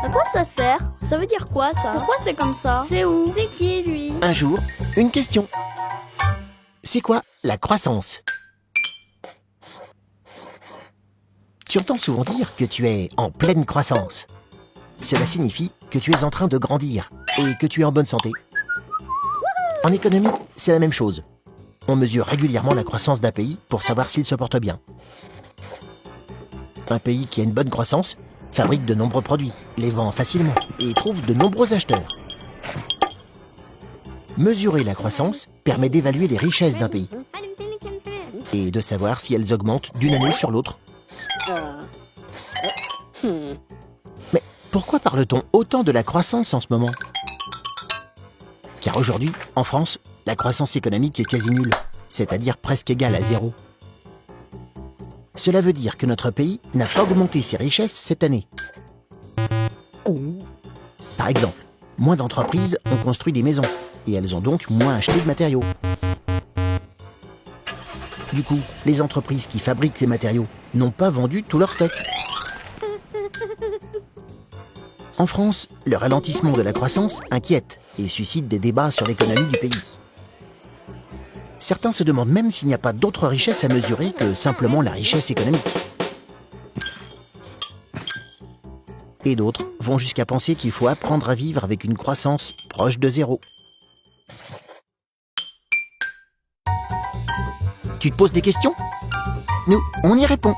À quoi ça sert? Ça veut dire quoi ça? Pourquoi c'est comme ça? C'est où? C'est qui lui? Un jour, une question. C'est quoi la croissance? Tu entends souvent dire que tu es en pleine croissance. Cela signifie que tu es en train de grandir et que tu es en bonne santé. En économie, c'est la même chose. On mesure régulièrement la croissance d'un pays pour savoir s'il se porte bien. Un pays qui a une bonne croissance fabrique de nombreux produits, les vend facilement et trouve de nombreux acheteurs. Mesurer la croissance permet d'évaluer les richesses d'un pays et de savoir si elles augmentent d'une année sur l'autre. Mais pourquoi parle-t-on autant de la croissance en ce moment? Car aujourd'hui, en France, la croissance économique est quasi nulle, c'est-à-dire presque égale à zéro. Cela veut dire que notre pays n'a pas augmenté ses richesses cette année. Par exemple, moins d'entreprises ont construit des maisons, et elles ont donc moins acheté de matériaux. Du coup, les entreprises qui fabriquent ces matériaux n'ont pas vendu tout leur stock. En France, le ralentissement de la croissance inquiète et suscite des débats sur l'économie du pays. Certains se demandent même s'il n'y a pas d'autre richesse à mesurer que simplement la richesse économique. Et d'autres vont jusqu'à penser qu'il faut apprendre à vivre avec une croissance proche de zéro. Tu te poses des questions? Nous, on y répond.